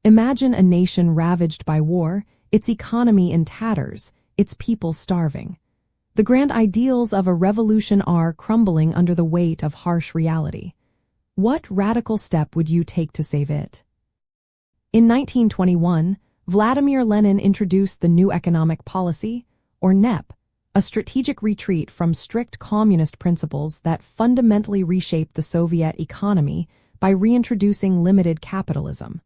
Imagine a nation ravaged by war, its economy in tatters, its people starving. The grand ideals of a revolution are crumbling under the weight of harsh reality. What radical step would you take to save it? In 1921, Vladimir Lenin introduced the New Economic Policy, or NEP, a strategic retreat from strict communist principles that fundamentally reshaped the Soviet economy by reintroducing limited capitalism.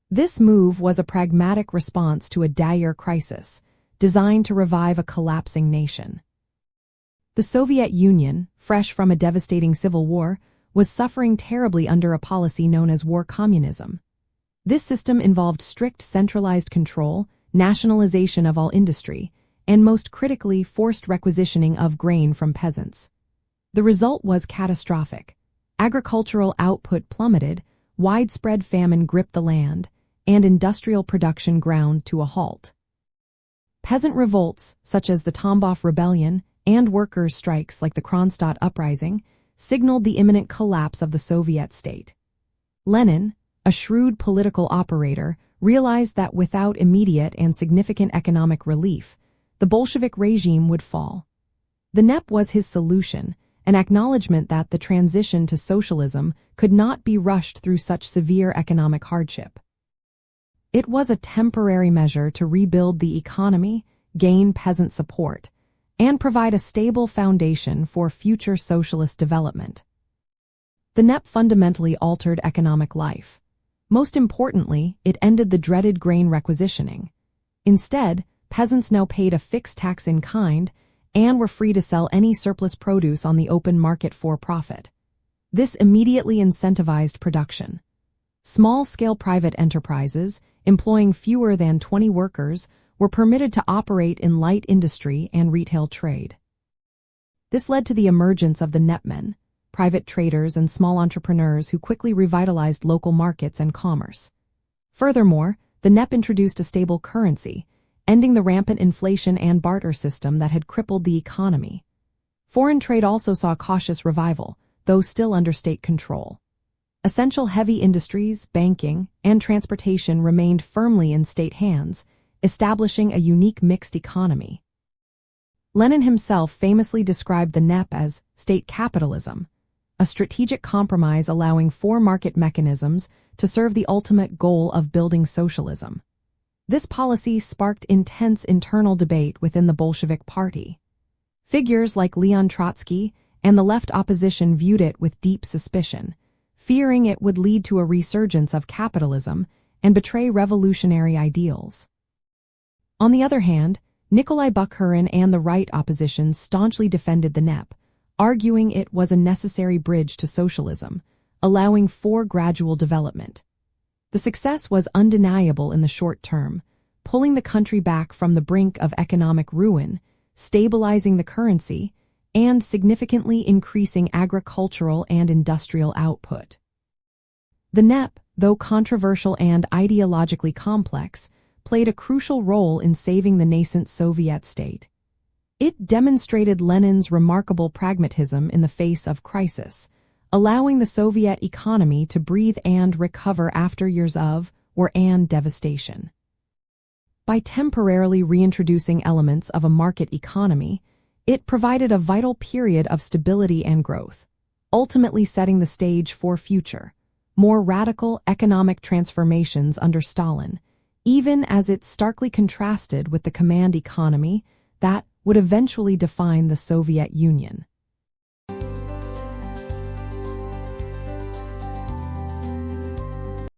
This move was a pragmatic response to a dire crisis, designed to revive a collapsing nation. The Soviet Union, fresh from a devastating civil war, was suffering terribly under a policy known as war communism. This system involved strict centralized control, nationalization of all industry, and most critically, forced requisitioning of grain from peasants. The result was catastrophic. Agricultural output plummeted, widespread famine gripped the land, and industrial production ground to a halt. Peasant revolts, such as the Tambov Rebellion, and workers' strikes like the Kronstadt Uprising, signaled the imminent collapse of the Soviet state. Lenin, a shrewd political operator, realized that without immediate and significant economic relief, the Bolshevik regime would fall. The NEP was his solution, an acknowledgement that the transition to socialism could not be rushed through such severe economic hardship. It was a temporary measure to rebuild the economy, gain peasant support, and provide a stable foundation for future socialist development. The NEP fundamentally altered economic life. Most importantly, it ended the dreaded grain requisitioning. Instead, peasants now paid a fixed tax in kind and were free to sell any surplus produce on the open market for profit. This immediately incentivized production. Small-scale private enterprises, employing fewer than 20 workers, were permitted to operate in light industry and retail trade. This led to the emergence of the NEPmen, private traders and small entrepreneurs who quickly revitalized local markets and commerce. Furthermore, the NEP introduced a stable currency, ending the rampant inflation and barter system that had crippled the economy. Foreign trade also saw cautious revival, though still under state control. Essential heavy industries, banking, and transportation remained firmly in state hands, establishing a unique mixed economy. Lenin himself famously described the NEP as state capitalism, a strategic compromise allowing four market mechanisms to serve the ultimate goal of building socialism. This policy sparked intense internal debate within the Bolshevik Party. Figures like Leon Trotsky and the left opposition viewed it with deep suspicion, fearing it would lead to a resurgence of capitalism and betray revolutionary ideals. On the other hand, Nikolai Bukharin and the right opposition staunchly defended the NEP, arguing it was a necessary bridge to socialism, allowing for gradual development. The success was undeniable in the short term, pulling the country back from the brink of economic ruin, stabilizing the currency, and significantly increasing agricultural and industrial output. The NEP, though controversial and ideologically complex, played a crucial role in saving the nascent Soviet state. It demonstrated Lenin's remarkable pragmatism in the face of crisis, allowing the Soviet economy to breathe and recover after years of war and devastation. By temporarily reintroducing elements of a market economy, it provided a vital period of stability and growth, ultimately setting the stage for future, more radical economic transformations under Stalin, even as it starkly contrasted with the command economy that would eventually define the Soviet Union.